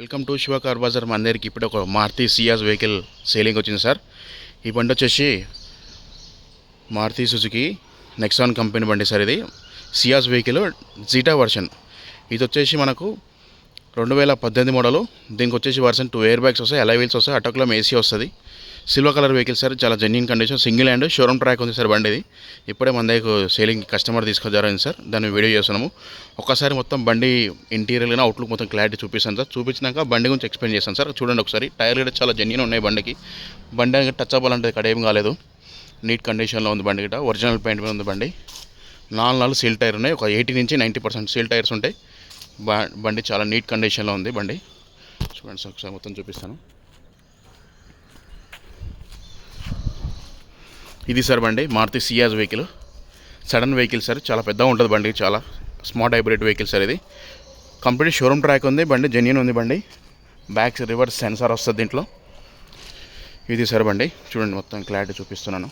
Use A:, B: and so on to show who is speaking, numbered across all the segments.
A: Welcome to Shiva car bazaar. మన దగ్గరికి ఇప్పుడు ఒక మారుతి సియాజ్ వెహికల్ సేలింగ్ వచ్చింది సార్. ఈ బండి వచ్చేసి మారుతి సుజుకి నెక్సాన్ కంపెనీ బండి సార్. ఇది సియాజ్ వెహికల్ జీటా వర్షన్. ఇది వచ్చేసి మనకు 2018 మోడలు. దీనికి వచ్చేసి వర్షన్ 2 ఎయిర్ బ్యాగ్స్ వస్తాయి, అలై వీల్స్ వస్తాయి, ఆటోక్లమ్ ఏసీ వస్తుంది. Silver colour vehicle sir. చాలా genuine condition, single hand showroom track ఉంది సార్ బండి. ఇది ఇప్పుడే మన దగ్గర సేలింగ్ కస్టమర్ తీసుకొచ్చారని సార్, దాన్ని వీడియో చేస్తున్నాము. ఒక్కసారి మొత్తం బండి ఇంటీరియర్ కానీ అవుట్లుక్ మొత్తం క్లారిటీ చూపిస్తాను సార్. చూపించినాక బండి గురించి ఎక్స్ప్లెయిన్ చేస్తాను సార్. చూడండి ఒకసారి. టైర్ కూడా చాలా జెన్యూన్ ఉన్నాయి బండికి. బండి టచ్ అవ్వాలంటే ఇక్కడ ఏం కాలేదు, నీట్ కండిషన్లో ఉంది బండి గిట్ట. ఒరిజినల్ పెయింట్ మీద ఉంది బండి. 4 సీల్ టైర్ ఉన్నాయి. ఒక 80 నుంచి 90% సీల్ టైర్స్ ఉంటాయి. బండి చాలా నీట్ కండిషన్లో ఉంది బండి. చూడండి సార్, ఒకసారి మొత్తం చూపిస్తాను. ఇది సార్ బండి Maruti Ciaz vehicle. Sedan vehicle sir, చాలా పెద్దగా ఉంటుంది బండి, చాలా స్మార్ట్ హైబ్రిడ్ వెహికల్ సార్. ఇది కంప్లీట్ షోరూమ్ ట్రాక్ ఉంది బండి, జెన్యూన్ ఉంది బండి. బ్యాక్ రివర్స్ సెన్సార్ వస్తుంది దీంట్లో. ఇది సార్ బండి. చూడండి మొత్తం క్లారిటీ చూపిస్తున్నాను.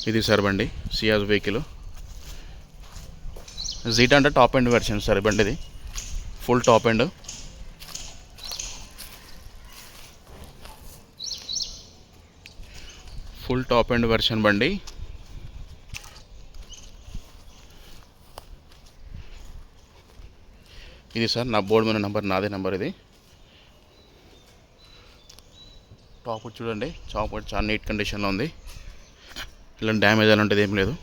A: ఇది సార్ బండి సియాజ్ వెహికల్. జీటా అంటే టాప్ ఎండ్ వెర్షన్ సార్ బండిది, full top end. Full top end version బండి. ఇది సార్ నా బోర్డు మీద నెంబర్, నాదే నెంబర్ ఇది. టాప్ చూడండి, టాప్ చాలా నీట్ కండిషన్లో ఉంది. ఇలా డ్యామేజ్ అని ఉంటుంది ఏం లేదు.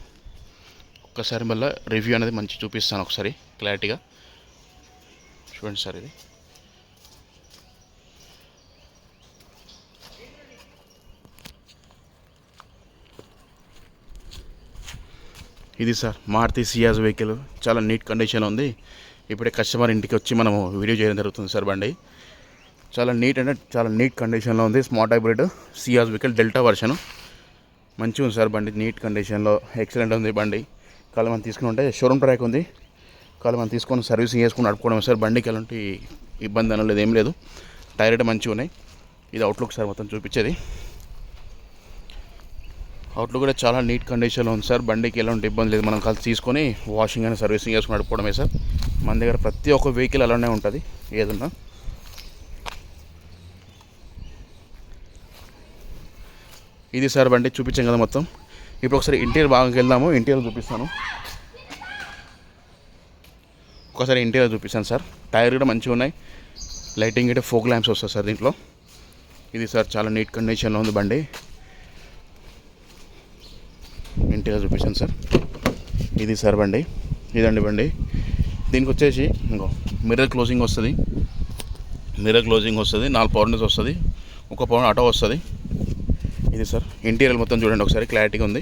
A: ఒక్కసారి మళ్ళీ రివ్యూ అనేది మంచి చూపిస్తాను ఒకసారి క్లారిటీగా. చూడండి సార్. ఇది సార్ మారుతి సియాజ్ వెహికల్, చాలా నీట్ కండిషన్లో ఉంది. ఇప్పుడే కస్టమర్ ఇంటికి వచ్చి మనము వీడియో చేయడం జరుగుతుంది సార్. బండి చాలా నీట్ అంటే చాలా నీట్ కండిషన్లో ఉంది. Smart hybrid Ciaz vehicle delta version. మంచిగా ఉంది సార్ బండి, నీట్ కండిషన్లో ఎక్సలెంట్ ఉంది బండి. కాలు మనం తీసుకుని ఉంటే షోరూమ్ ట్రాక్ ఉంది. కాలు మనం తీసుకొని సర్వీసింగ్ చేసుకుని నడుపుకోవడం సార్. బండికి ఎలాంటి ఇబ్బంది అనలేదు, ఏం లేదు. టైర్ అయితే మంచిగా ఉన్నాయి. ఇది అవుట్లుక్ సార్ మొత్తం చూపించేది. అవుట్లుక్ కూడా చాలా నీట్ కండిషన్లో ఉంది సార్. బండికి ఎలాంటి ఇబ్బంది లేదు. మనం కలిసి తీసుకొని వాషింగ్ అని సర్వీసింగ్ చేసుకుని నడుపుకోవడమే సార్. మన దగ్గర ప్రతి ఒక్క వెహికల్ అలానే ఉంటుంది ఏదన్నా. ఇది సార్ బండి చూపించాం కదా మొత్తం. ఇప్పుడు ఒకసారి ఇంటీరియర్ బాగా వెళ్దాము, ఇంటీరియర్ చూపిస్తాను. ఒకసారి ఇంటీరియర్ చూపిస్తాను సార్. టైర్ కూడా మంచిగా ఉన్నాయి. లైటింగ్ అయితే ఫోక్ ల్యాంప్స్ వస్తాయి సార్ దీంట్లో. ఇది సార్ చాలా నీట్ కండిషన్లో ఉంది బండి. ఇంటీరియర్ చూపిస్తాను సార్. ఇది సార్ బండి, ఇదండి బండి. దీనికి వచ్చేసి ఇంకో మిర్రర్ క్లోజింగ్ వస్తుంది. మిర్రర్ క్లోజింగ్ వస్తుంది. 4 పవర్ విండోస్ వస్తుంది, 1 పవర్ ఆటో వస్తుంది. ఇది సార్ ఇంటీరియర్ మొత్తం చూడండి ఒకసారి, క్లారిటీగా ఉంది.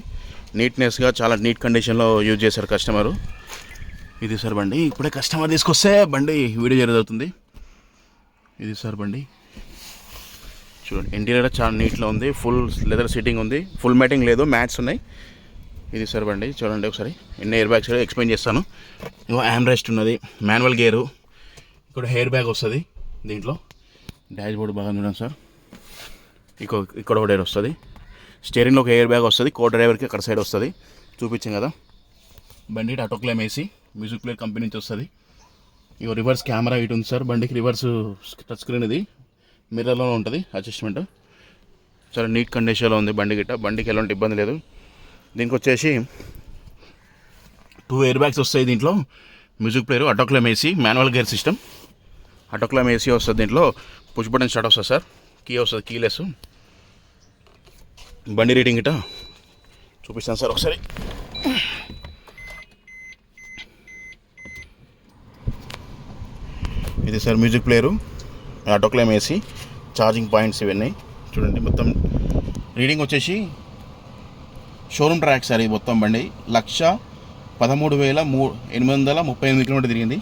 A: నీట్నెస్గా చాలా నీట్ కండిషన్లో యూజ్ చేశారు కస్టమరు. ఇది సార్ బండి. ఇప్పుడే కస్టమర్ తీసుకొస్తే బండి వీడియో జరుగుతుంది. ఇది సార్ బండి చూడండి. ఇంటీరియర్ చాలా నీట్లో ఉంది. ఫుల్ లెదర్ సీటింగ్ ఉంది. ఫుల్ మ్యాటింగ్ లేదు, మ్యాట్స్ ఉన్నాయి. ఇది సార్ బండి చూడండి ఒకసారి. ఎన్ని ఎయిర్ బ్యాగ్స్ ఎక్స్ప్లెయిన్ చేస్తాను. ఇంకో హ్యాండ్ రెస్ట్ ఉన్నది, మాన్యువల్ గేరు, ఇక్కడ హెయిర్ బ్యాగ్ వస్తుంది దీంట్లో. డాష్ బోర్డు బాగా చూడండి సార్. ఇక్కడ ఒక డైర్ వస్తుంది. స్టీరింగ్లో ఒక ఎయిర్ బ్యాగ్ వస్తుంది. కో డ్రైవర్కి అక్కడ సైడ్ వస్తుంది. చూపించాం కదా. బండి ఆటోక్లైమ్ ఏసీ, మ్యూజిక్ ప్లేయర్ కంపెనీ నుంచి వస్తుంది. ఇక రివర్స్ కెమెరా ఇటు ఉంది సార్. బండికి రివర్స్ టచ్ స్క్రీన్ ఇది మిర్రర్లో ఉంటుంది అడ్జస్ట్మెంట్. చాలా నీట్ కండిషన్లో ఉంది బండి గిట్ట. బండికి ఎలాంటి ఇబ్బంది లేదు. దీనికి వచ్చేసి 2 ఎయిర్ బ్యాగ్స్ వస్తాయి దీంట్లో. Music player, auto clim AC, manual gear system. Auto clim AC వస్తుంది దీంట్లో. పుష్ బటన్ స్టార్ట్ వస్తుంది సార్. కీ వస్తుంది, కీలెస్. బండి రీడింగ్ గిట్ట చూపిస్తాను సార్ ఒకసారి. ఇది sir music player, auto clim AC, charging points ఇవన్నీ చూడండి. మొత్తం రీడింగ్ వచ్చేసి షోరూమ్ ట్రాక్ సార్. ఇది మొత్తం బండి 1,13,838 కిలోమీటర్ తిరిగింది.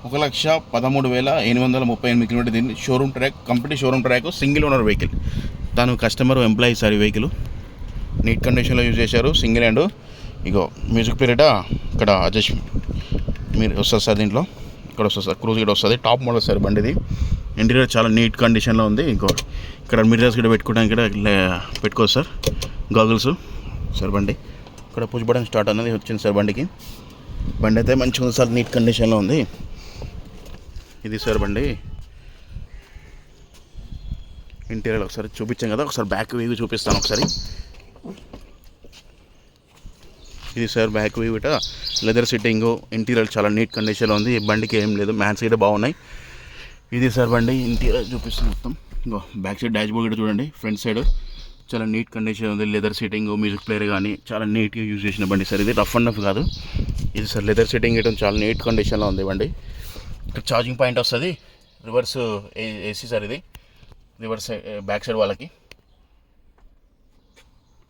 A: 1,13,838 కిలోమీటర్ తిరిగింది. Showroom track, complete showroom track, single owner vehicle. తను కస్టమర్ ఎంప్లాయీ సార్. ఈ వెహికల్ నీట్ కండిషన్లో యూజ్ చేశారు, సింగిల్ హ్యాండ్. ఇగో మ్యూజిక్ ప్లేయర్ ఇక్కడ అడ్జస్ట్ మీరు వస్తుంది సార్. దీంట్లో ఇక్కడ వస్తుంది సార్, క్రూజ్ కూడా వస్తుంది. టాప్ మోడల్ సార్ బండిది. ఇంటీరియర్ చాలా నీట్ కండిషన్లో ఉంది. ఇక్కడ మిర్రర్స్ కూడా పెట్టుకోవడానికి కూడా పెట్టుకోవచ్చు సార్. గాగుల్స్ సార్ బండి. ఇక్కడ పుష్ బటన్ స్టార్ట్ అనేది వచ్చింది సార్ బండి అయితే మంచిగా ఉంది సార్, నీట్ కండిషన్లో ఉంది. ఇది సార్ బండి ఇంటీరియర్ ఒకసారి చూపించాం కదా, ఒకసారి బ్యాక్ వ్యూ చూపిస్తాను ఒకసారి. ఇది సార్ బ్యాక్ వ్యూ ఇట లెదర్ సిట్టింగ్, ఇంటీరియర్ చాలా నీట్ కండిషన్లో ఉంది. బండికి ఏం లేదు, మ్యాన్స్ అయితే బాగున్నాయి. ఇది సార్ బండి ఇంటీరియర్ చూపిస్తాను మొత్తం. ఇంకో బ్యాక్ సైడ్ డాష్ బోర్డ్ చూడండి, ఫ్రంట్ సైడ్ చాలా నీట్ కండిషన్ ఉంది. లెదర్ సిట్టింగ్, మ్యూజిక్ ప్లేయర్ కానీ చాలా నీట్గా యూజ్ చేసిన బండి సార్. ఇది రఫ్ అండ్ రఫ్ కాదు, ఇది సార్ లెదర్ సిట్టింగ్ ఇవ్వడం చాలా నీట్ కండిషన్లో ఉంది బండి. ఇక్కడ ఛార్జింగ్ పాయింట్ వస్తుంది, రివర్స్ ఏసీ సార్ ఇది, రివర్స్ బ్యాక్ సైడ్ వాళ్ళకి.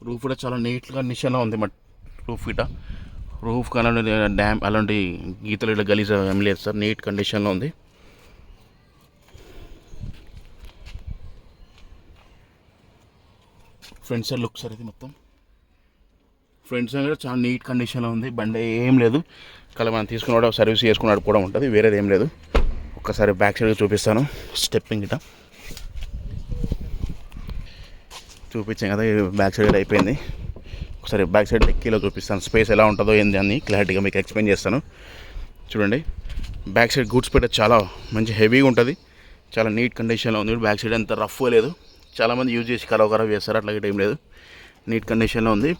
A: రూఫ్ కూడా చాలా నీట్ కండిషన్లో ఉంది. రూఫ్ ఇట రూఫ్ కానీ డ్యామ్ అలాంటి గీతలు ఇట్లా గలీజ్ ఏం లేదు సార్, నీట్ కండిషన్లో ఉంది. ఫ్రంట్ సైడ్ లుక్ సార్ ఇది మొత్తం. ఫ్రంట్ సైడ్ కూడా చాలా నీట్ కండిషన్లో ఉంది. బండి ఏం లేదు, కానీ మనం తీసుకున్న సర్వీస్ చేసుకుని నడుపుకోవడం ఉంటుంది, వేరేది ఏం లేదు. ఒక్కసారి బ్యాక్ సైడ్ చూపిస్తాను. స్టెప్పింగ్ ఇట చూపించాం కదా, బ్యాక్ సైడ్ అయిపోయింది. ఒకసారి బ్యాక్ సైడ్ డెక్కీలో చూపిస్తాను, స్పేస్ ఎలా ఉంటుందో ఏంది అని క్లారిటీగా మీకు ఎక్స్ప్లెయిన్ చేస్తాను. చూడండి, బ్యాక్ సైడ్ గూడ్స్ పెట్ట చాలా మంచి హెవీగా ఉంటుంది, చాలా నీట్ కండిషన్లో ఉంది. బ్యాక్ సైడ్ అంత రఫ్ లేదు, చాలామంది యూజ్ చేసి ఖరాబ్ చేస్తారు, అట్లా ఏం లేదు, నీట్ కండిషన్లో ఉంది.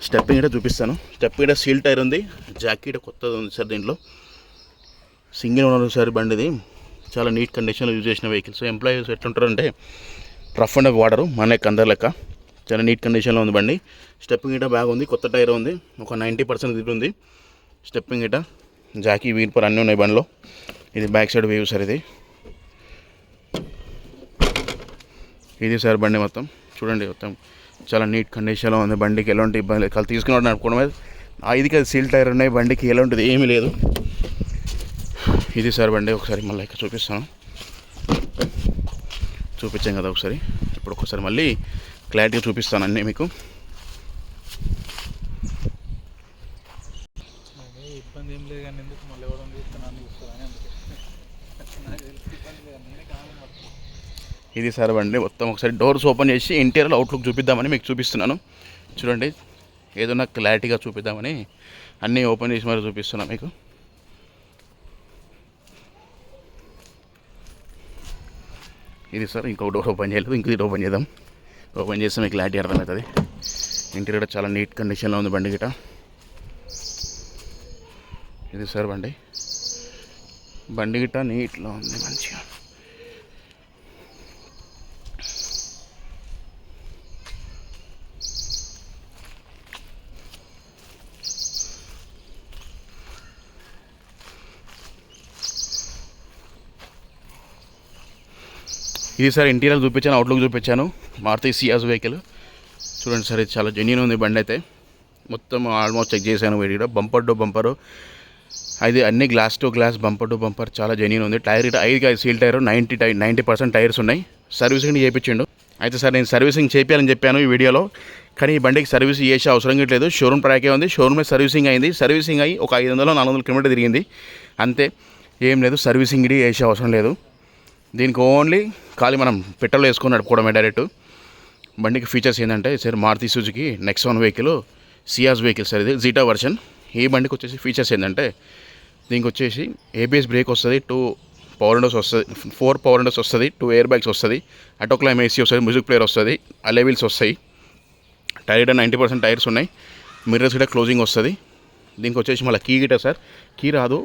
A: స్టెప్పింగ్ కూడా చూపిస్తాను. స్టెప్పింగ్ కూడా సీల్ టైర్ ఉంది, జాకీ కొత్తది ఉంది సార్. దీంట్లో సింగిల్ ఓనర్ సార్ బండిది, చాలా నీట్ కండిషన్లో యూజ్ చేసిన వెహికల్స్. ఎంప్లాయీస్ ఎట్లుంటారంటే రఫ్ అండ్ వాడరు, మన అందరి లెక్క. చాలా నీట్ కండిషన్లో ఉంది బండి. స్టెప్పింగ్ గిట బాగుంది, కొత్త టైర్ ఉంది, ఒక 90% ఇది ఉంది. స్టెప్పింగ్ గిట జాకీ వీల్ పర్ అన్నీ ఉన్నాయి బండిలో. ఇది బ్యాక్ సైడ్ వ్యూ సార్. ఇది సార్ బండి మొత్తం చూడండి, మొత్తం చాలా నీట్ కండిషన్లో ఉంది. బండికి ఎలాంటి ఇబ్బంది లేదు, వాళ్ళు తీసుకున్నాడు నడుపుకోవడమే. 5కి 5 సీల్ టైర్ ఉన్నాయి, బండికి ఎలాంటిది ఏమీ లేదు. ఇది సార్ బండి, ఒకసారి మళ్ళీ ఇక్కడ చూపించాం కదా ఒకసారి. ఇప్పుడు ఒకసారి మళ్ళీ క్లారిటీగా చూపిస్తాను అన్నీ మీకు.
B: ఇబ్బంది ఏం లేదు కానీ ఎందుకు మళ్ళీ ఎవరు
A: ఇది సార్ బండి మొత్తం. ఒకసారి డోర్స్ ఓపెన్ చేసి ఇంటీరియర్ అవుట్లుక్ చూపిద్దామని మీకు చూపిస్తున్నాను. చూడండి, ఏదైనా క్లారిటీగా చూపిద్దామని అన్నీ ఓపెన్ చేసి మరి చూపిస్తున్నాను మీకు. ఇది సార్, ఇంకో డోర్ ఓపెన్ చేయలేదు, ఇంక ఇది ఓపెన్ చేద్దాం. ఓపెన్ చేస్తే మీకు క్లారిటీ అర్థమవుతుంది. ఇంటీరియర్ చాలా నీట్ కండిషన్లో ఉంది బండి గిట. ఇది సార్ బండి గిట నీట్లో ఉంది మంచిగా. ఇది సార్ ఇంటీరియర్ చూపించాను, అవుట్లుక్ చూపించాను. మారుతి సియాజ్ వెహికల్ చూడండి సార్, ఇది చాలా జెన్యూన్ ఉంది బండి అయితే. మొత్తం ఆల్మోస్ట్ చెక్ చేశాను. వీడియో బంపర్ టు బంపరు, అది అన్ని glass to glass, bumper to bumper చాలా జెన్యూన్ ఉంది. టైర్ 5కి 5 సీల్ టైర్, 90% టైర్స్ ఉన్నాయి. సర్వీసింగ్ చేయించిండు. అయితే సార్ నేను సర్వీసింగ్ చేయాలని చెప్పాను ఈ వీడియోలో, కానీ ఈ బండికి సర్వీస్ చేసే అవసరం లేదు. షోరూమ్ ట్రాకే ఉంది, షోరూమే సర్వీసింగ్ అయింది. సర్వీసింగ్ అయ్యి ఒక 500-400 కిలోమీటర్ తిరిగింది అంతే, ఏం లేదు. సర్వీసింగ్ చేసే అవసరం లేదు. దీనికి ఓన్లీ ఖాళీ మనం పెట్రోల్ వేసుకొని నడుపుకోవడమే డైరెక్ట్. బండికి ఫీచర్స్ ఏంటంటే sir, Maruti Suzuki Nexon vehicle, Ciaz vehicle sir, ఇది జీటా వర్షన్. ఈ బండికి వచ్చేసి ఫీచర్స్ ఏంటంటే, దీనికి వచ్చేసి ABS బ్రేక్ వస్తుంది, 2 పవర్ విండోస్ వస్తుంది, 4 పవర్ విండోస్ వస్తుంది, 2 ఎయిర్ బ్యాగ్స్ వస్తుంది, ఆటోక్లైమ్ AC వస్తుంది, మ్యూజిక్ ప్లేయర్ వస్తుంది, అలే వీల్స్ వస్తాయి. టైర్ 90% టైర్స్ ఉన్నాయి. మిర్రర్స్ కూడా క్లోజింగ్ వస్తుంది. దీనికి వచ్చేసి మళ్ళీ కీ గిట సార్, కీ రాదు,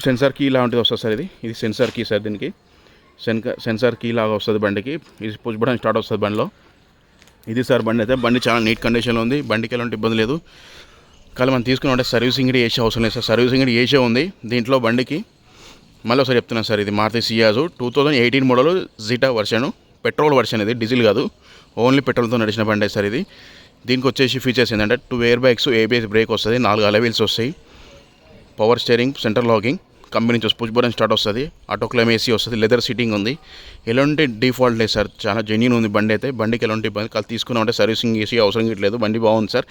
A: సెన్సార్ కీ లాంటిది వస్తుంది సార్. ఇది సెన్సార్ కీ సార్, దీనికి సెన్సార్ కీ లాగా వస్తుంది బండికి. ఇది పుష్ బటన్ స్టార్ట్ వస్తుంది బండిలో. ఇది సార్ బండి అయితే. బండి చాలా నీట్ కండిషన్లో ఉంది, బండికి ఎలాంటి ఇబ్బంది లేదు. కానీ మనం తీసుకున్న సర్వీసింగ్ చేసే అవసరం లేదు సార్, సర్వీసింగ్ చేసే ఉంది దీంట్లో బండికి. మళ్ళీ ఒకసారి చెప్తున్నాను సార్, ఇది Maruti Ciaz 2018 model Zeta version, petrol version. ఇది డీజిల్ కాదు, ఓన్లీ పెట్రోల్తో నడిచిన బండి సార్ ఇది. దీనికి వచ్చేసి ఫీచర్స్ ఏంటంటే 2 ఎయిర్ బ్యాగ్స్, ABS బ్రేక్ వస్తుంది, 4 అలే వీల్స్ వస్తాయి, power steering, centre locking, company నుంచి పుష్ బటన్ స్టార్ట్ వస్తుంది, ఆటోక్లైమ్ AC వస్తుంది, లెదర్ సీటింగ్ ఉంది. ఎలాంటి డిఫాల్ట్ లేదు సార్, చాలా జెన్యూన్ ఉంది బండి అయితే. బండికి ఎలాంటి ఇబ్బంది కాదు, తీసుకున్నామంటే సర్వీసింగ్ చేసి అవసరం లేదు. బండి బాగుంది సార్.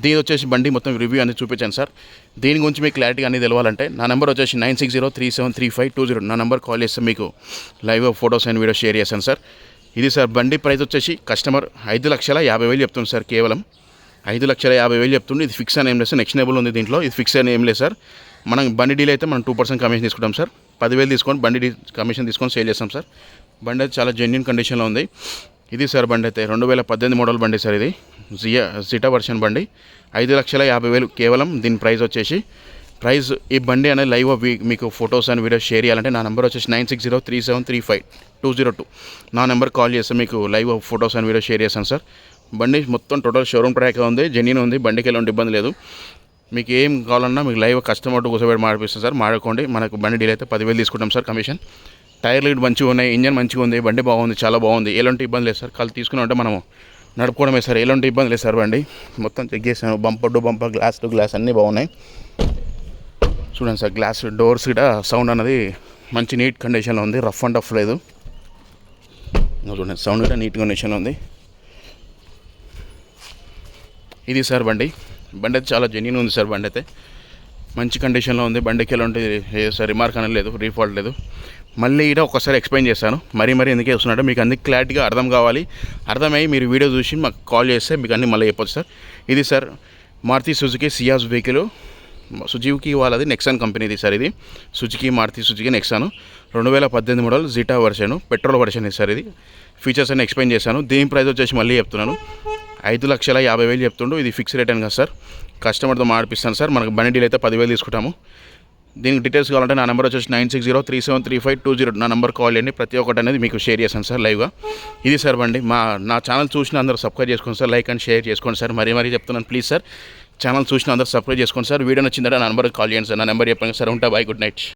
A: దీని వచ్చేసి బండి మొత్తం రివ్యూ అనేది చూపించాను సార్. దీని గురించి మీకు క్లారిటీ అనేది తెలవాలంటే నా నెంబర్ వచ్చేసి 9603733520. నా నెంబర్ కాల్ చేస్తే మీకు live photos and videos share చేశాను సార్. ఇది సార్ బండి ప్రైస్ వచ్చేసి కస్టమర్ 5,50,000 చెప్తుంది సార్ కేవలం. 5,50,000 చెప్తుండే. ఇది ఫిక్స్ అని ఏం లేదు సార్, నెక్స్టబుల్ ఉంది దీంట్లో. ఇది ఫిక్స్ అని ఏం లేదు సార్. మనం బండి డీల్ అయితే మనం 2% కమిషన్ తీసుకుంటాం సార్. 10,000 తీసుకొని బండి కమిషన్ తీసుకొని సేల్ చేస్తాం సార్. బండి అయితే చాలా జెన్యున్ కండిషన్లో ఉంది. ఇది సార్ బండి అయితే 2018 మోడల్ బండి సార్. ఇది జిటా వర్షన్ బండి. 5,50,000 కేవలం. దీని ప్రైస్ ఈ బండి అనేది లైవ్ మీకు ఫొటోస్ అండ్ వీడియోస్ షేర్ చేయాలంటే నా నెంబర్ వచ్చేసి 9603735202. నా నెంబర్ కాల్ చేస్తే మీకు live photos and videos share చేస్తాను సార్. బండి మొత్తం టోటల్ షోరూమ్ ట్రాక్ ఉంది, జెన్యున్ ఉంది. బండికి ఎలాంటి ఇబ్బంది లేదు. మీకు ఏం కావాలన్నా మీకు లైవ్ కస్టమర్ కూర్చోబెట్టి మాడిపిస్తాం సార్. మాడుకోండి. మనకు బండి డీల్ అయితే 10,000 తీసుకుంటాం సార్ కమిషన్. టైర్లు ఇటు మంచిగా ఉన్నాయి, ఇంజన్ మంచిగా ఉంది, బండి బాగుంది, చాలా బాగుంది. ఎలాంటి ఇబ్బంది లేదు సార్. కళ్ళు తీసుకున్నామంటే మనము నడుపుకోవడమే సార్. ఎలాంటి ఇబ్బంది లేదు సార్. బండి మొత్తం చెక్ చేసాను, bumper to bumper, glass to glass అన్నీ బాగున్నాయి. చూడండి సార్, గ్లాస్ డోర్స్ కూడా సౌండ్ అన్నది మంచి నీట్ కండిషన్లో ఉంది, రఫ్ అండ్ టఫ్ లేదు. చూడండి సౌండ్ కూడా నీట్ కండిషన్లో ఉంది. ఇది సార్ బండి అయితే చాలా జెన్యున్ ఉంది సార్. బండి అయితే మంచి కండిషన్లో ఉంది. బండికి ఎలాంటి సార్ రిమార్క్ అనేది లేదు, రీఫాల్ట్ లేదు. మళ్ళీ ఇక్కడ ఒకసారి ఎక్స్ప్లెయిన్ చేస్తాను. మరీ ఎందుకే వస్తున్నట్టు మీకు అన్ని క్లారిటీగా అర్థం కావాలి. అర్థమై మీరు వీడియో చూసి మాకు కాల్ చేస్తే మీకు అన్నీ మళ్ళీ చెప్పొచ్చు సార్. ఇది sir Maruti Suzuki Ciaz vehicle. Suzuki వాళ్ళది నెక్సాన్ కంపెనీది సార్. ఇది Maruti Suzuki Nexon 2018 model Zeta version, petrol version ఇది సార్. ఇది ఫీచర్స్ అన్ని ఎక్స్ప్లెయిన్ చేశాను. దీని ప్రైస్ వచ్చేసి మళ్ళీ చెప్తున్నాను, 5,50,000 చెప్తుండు. ఇది ఫిక్స్ రేట్ అని కదా సార్. కస్టమర్తో మాడిపిస్తాను సార్. మనకు బండి డీల్ అయితే 10,000 తీసుకుంటాము. దీనికి డీటెయిల్స్ కావాలంటే నా నెంబర్ వచ్చేసి 9603735202. నా నెంబర్ కాల్ చేయండి. ప్రతి ఒక్కటి అనేది మీకు షేర్ చేస్తాను సార్ లైవ్గా. ఇది సార్ బండి. నా ఛానల్ చూసిన అందరూ సబ్స్క్రైబ్ చేసుకోండి సార్. లైక్ అండ్ షేర్ చేసుకోండి సార్. మరీ చెప్తున్నాను ప్లీజ్ సార్. ఛానల్ చూసిన అందరూ సబ్స్క్రైబ్ చేసుకోండి సార్. వీడియో నచ్చిందంటే నా నెంబర్కి కాల్ చేయండి సార్. నా నెంబర్ చెప్పండి సార్. ఉంటా. Bye, good night.